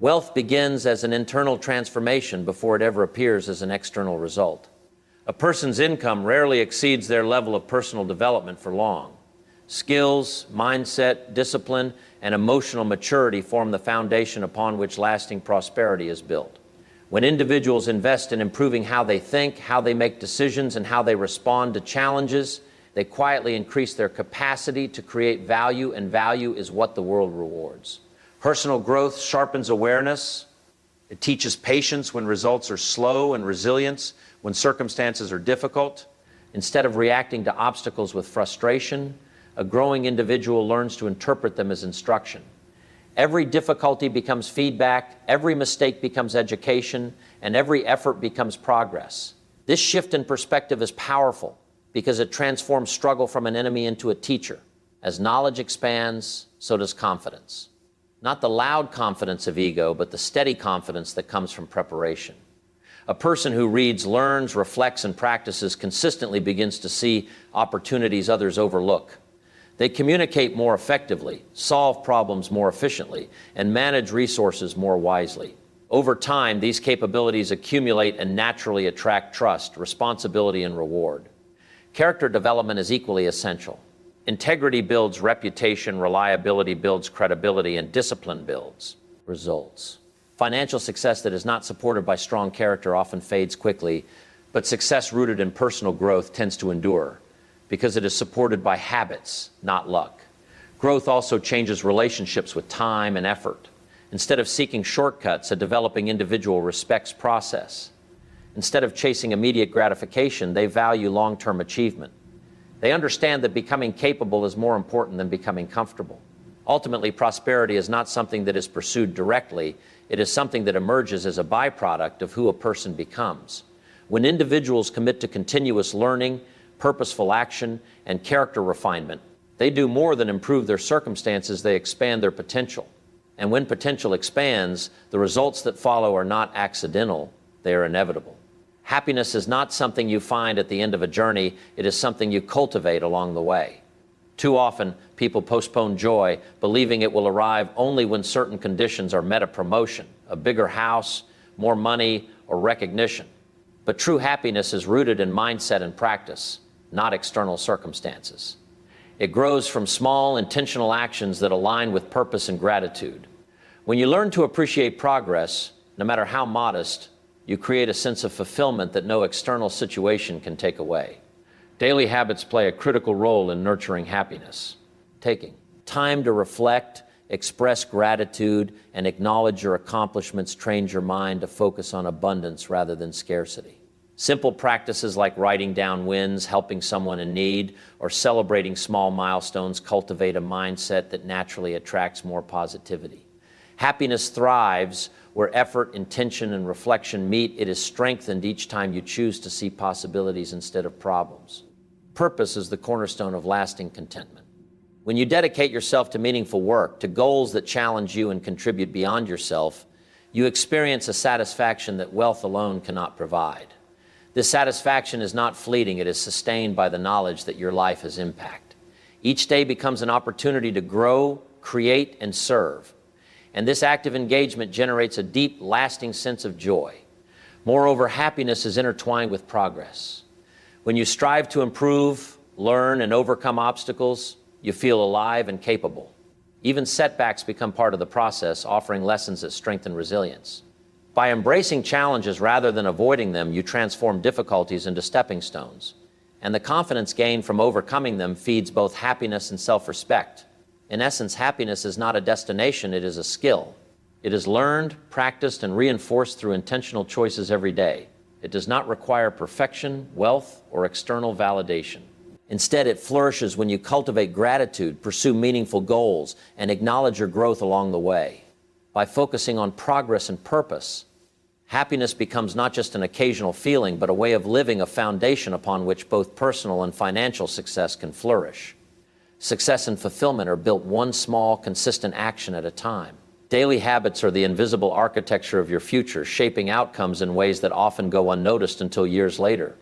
Wealth begins as an internal transformation before it ever appears as an external result. A person's income rarely exceeds their level of personal development for long. Skills, mindset, discipline, and emotional maturity form the foundation upon which lasting prosperity is built. When individuals invest in improving how they think, how they make decisions, and how they respond to challenges, they quietly increase their capacity to create value, and value is what the world rewards. Personal growth sharpens awareness. It teaches patience when results are slow and resilience when circumstances are difficult. Instead of reacting to obstacles with frustration, a growing individual learns to interpret them as instruction. Every difficulty becomes feedback, every mistake becomes education, and every effort becomes progress. This shift in perspective is powerful because it transforms struggle from an enemy into a teacher. As knowledge expands, so does confidence. Not the loud confidence of ego, but the steady confidence that comes from preparation. A person who reads, learns, reflects, and practices consistently begins to see opportunities others overlook. They communicate more effectively, solve problems more efficiently, and manage resources more wisely. Over time, these capabilities accumulate and naturally attract trust, responsibility, and reward. Character development is equally essential. Integrity builds reputation, reliability builds credibility, and discipline builds results. Financial success that is not supported by strong character often fades quickly, but success rooted in personal growth tends to endure because it is supported by habits, not luck. Growth also changes relationships with time and effort. Instead of seeking shortcuts, a developing individual respects process. Instead of chasing immediate gratification, they value long-term achievement. They understand that becoming capable is more important than becoming comfortable. Ultimately, prosperity is not something that is pursued directly. It is something that emerges as a byproduct of who a person becomes. When individuals commit to continuous learning, purposeful action, and character refinement, they do more than improve their circumstances, they expand their potential. And when potential expands, the results that follow are not accidental, they are inevitable. Happiness is not something you find at the end of a journey, it is something you cultivate along the way. Too often, people postpone joy, believing it will arrive only when certain conditions are met: a promotion, a bigger house, more money, or recognition. But true happiness is rooted in mindset and practice, not external circumstances. It grows from small, intentional actions that align with purpose and gratitude. When you learn to appreciate progress, no matter how modest, you create a sense of fulfillment that no external situation can take away. Daily habits play a critical role in nurturing happiness. Taking time to reflect, express gratitude, and acknowledge your accomplishments trains your mind to focus on abundance rather than scarcity. Simple practices like writing down wins, helping someone in need, or celebrating small milestones cultivate a mindset that naturally attracts more positivity. Happiness thrives where effort, intention, and reflection meet. It is strengthened each time you choose to see possibilities instead of problems. Purpose is the cornerstone of lasting contentment. When you dedicate yourself to meaningful work, to goals that challenge you and contribute beyond yourself, you experience a satisfaction that wealth alone cannot provide. This satisfaction is not fleeting, it is sustained by the knowledge that your life has impact. Each day becomes an opportunity to grow, create, and serve. And this active engagement generates a deep, lasting sense of joy. Moreover, happiness is intertwined with progress. When you strive to improve, learn, and overcome obstacles, you feel alive and capable. Even setbacks become part of the process, offering lessons that strengthen resilience. By embracing challenges rather than avoiding them, you transform difficulties into stepping stones. And the confidence gained from overcoming them feeds both happiness and self-respect. In essence, happiness is not a destination, it is a skill. It is learned, practiced, and reinforced through intentional choices every day. It does not require perfection, wealth, or external validation. Instead, it flourishes when you cultivate gratitude, pursue meaningful goals, and acknowledge your growth along the way. By focusing on progress and purpose, happiness becomes not just an occasional feeling, but a way of living, a foundation upon which both personal and financial success can flourish. Success and fulfillment are built one small, consistent action at a time. Daily habits are the invisible architecture of your future, shaping outcomes in ways that often go unnoticed until years later.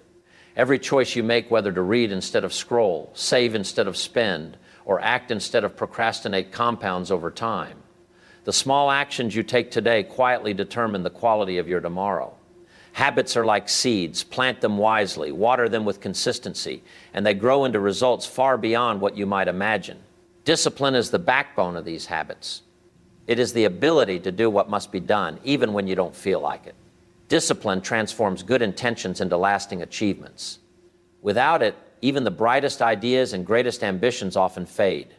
Every choice you make, whether to read instead of scroll, save instead of spend, or act instead of procrastinate, compounds over time. The small actions you take today quietly determine the quality of your tomorrow. Habits are like seeds. Plant them wisely, water them with consistency, and they grow into results far beyond what you might imagine. Discipline is the backbone of these habits. It is the ability to do what must be done, even when you don't feel like it. Discipline transforms good intentions into lasting achievements. Without it, even the brightest ideas and greatest ambitions often fade.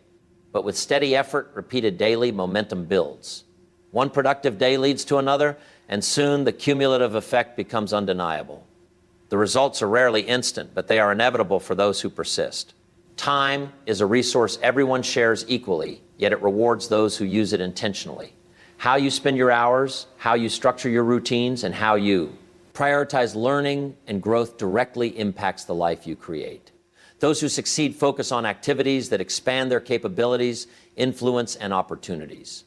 But with steady effort, repeated daily, momentum builds. One productive day leads to another, and soon the cumulative effect becomes undeniable. The results are rarely instant, but they are inevitable for those who persist. Time is a resource everyone shares equally, yet it rewards those who use it intentionally. How you spend your hours, how you structure your routines, and how you prioritize learning and growth directly impacts the life you create. Those who succeed focus on activities that expand their capabilities, influence, and opportunities.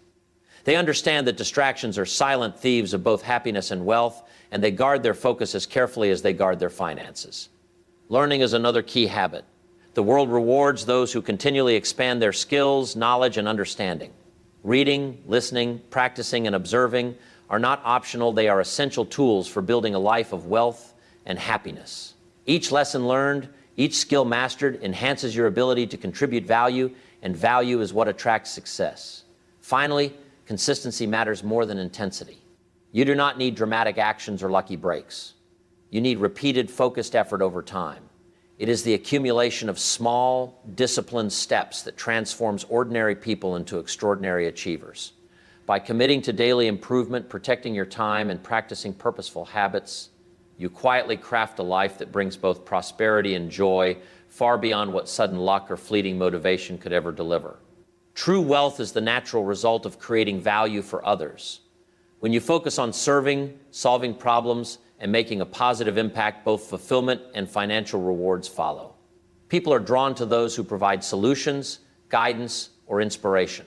They understand that distractions are silent thieves of both happiness and wealth, and they guard their focus as carefully as they guard their finances. Learning is another key habit. The world rewards those who continually expand their skills, knowledge, and understanding. Reading, listening, practicing, and observing are not optional. They are essential tools for building a life of wealth and happiness. Each lesson learned, each skill mastered enhances your ability to contribute value, and value is what attracts success. Finally, consistency matters more than intensity. You do not need dramatic actions or lucky breaks. You need repeated, focused effort over time. It is the accumulation of small, disciplined steps that transforms ordinary people into extraordinary achievers. By committing to daily improvement, protecting your time, and practicing purposeful habits, you quietly craft a life that brings both prosperity and joy far beyond what sudden luck or fleeting motivation could ever deliver. True wealth is the natural result of creating value for others. When you focus on serving, solving problems, and making a positive impact, both fulfillment and financial rewards follow. People are drawn to those who provide solutions, guidance, or inspiration.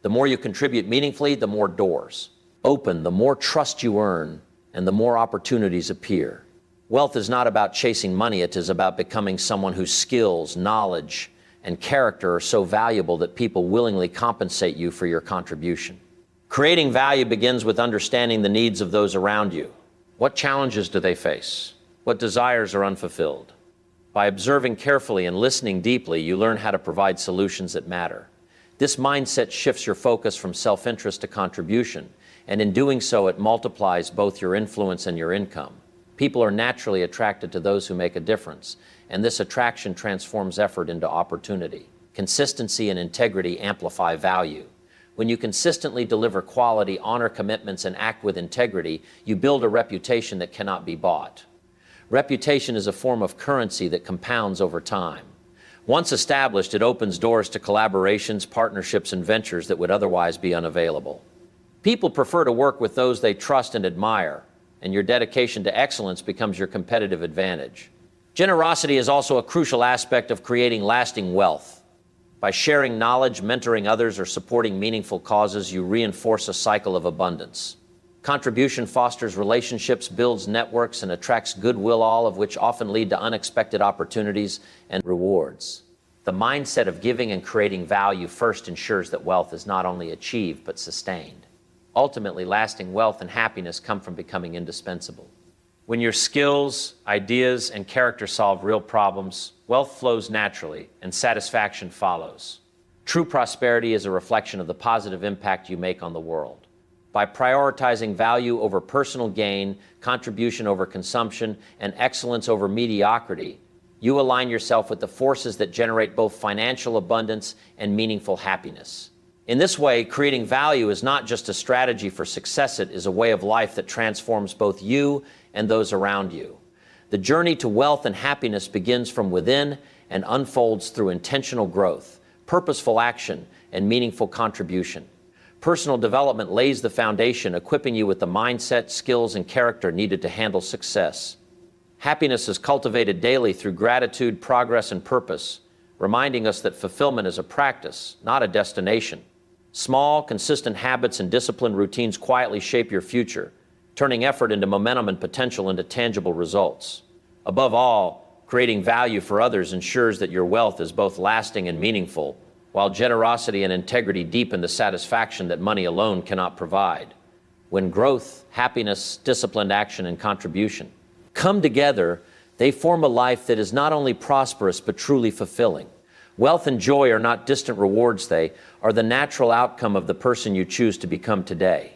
The more you contribute meaningfully, the more doors open, the more trust you earn, and the more opportunities appear. Wealth is not about chasing money. It is about becoming someone whose skills, knowledge, and character are so valuable that people willingly compensate you for your contribution. Creating value begins with understanding the needs of those around you. What challenges do they face? What desires are unfulfilled? By observing carefully and listening deeply, you learn how to provide solutions that matter. This mindset shifts your focus from self-interest to contribution, and in doing so, it multiplies both your influence and your income. People are naturally attracted to those who make a difference, and this attraction transforms effort into opportunity. Consistency and integrity amplify value. When you consistently deliver quality, honor commitments, and act with integrity, you build a reputation that cannot be bought. Reputation is a form of currency that compounds over time. Once established, it opens doors to collaborations, partnerships, and ventures that would otherwise be unavailable. People prefer to work with those they trust and admire, and your dedication to excellence becomes your competitive advantage. Generosity is also a crucial aspect of creating lasting wealth. By sharing knowledge, mentoring others, or supporting meaningful causes, you reinforce a cycle of abundance. Contribution fosters relationships, builds networks, and attracts goodwill, all of which often lead to unexpected opportunities and rewards. The mindset of giving and creating value first ensures that wealth is not only achieved, but sustained. Ultimately, lasting wealth and happiness come from becoming indispensable. When your skills, ideas, and character solve real problems, wealth flows naturally and satisfaction follows. True prosperity is a reflection of the positive impact you make on the world. By prioritizing value over personal gain, contribution over consumption, and excellence over mediocrity, you align yourself with the forces that generate both financial abundance and meaningful happiness. In this way, creating value is not just a strategy for success, it is a way of life that transforms both you and those around you. The journey to wealth and happiness begins from within and unfolds through intentional growth, purposeful action, and meaningful contribution. Personal development lays the foundation, equipping you with the mindset, skills, and character needed to handle success. Happiness is cultivated daily through gratitude, progress, and purpose, reminding us that fulfillment is a practice, not a destination. Small, consistent habits and disciplined routines quietly shape your future, turning effort into momentum and potential into tangible results. Above all, creating value for others ensures that your wealth is both lasting and meaningful, while generosity and integrity deepen the satisfaction that money alone cannot provide. When growth, happiness, disciplined action, and contribution come together, they form a life that is not only prosperous but truly fulfilling. Wealth and joy are not distant rewards, they are the natural outcome of the person you choose to become today.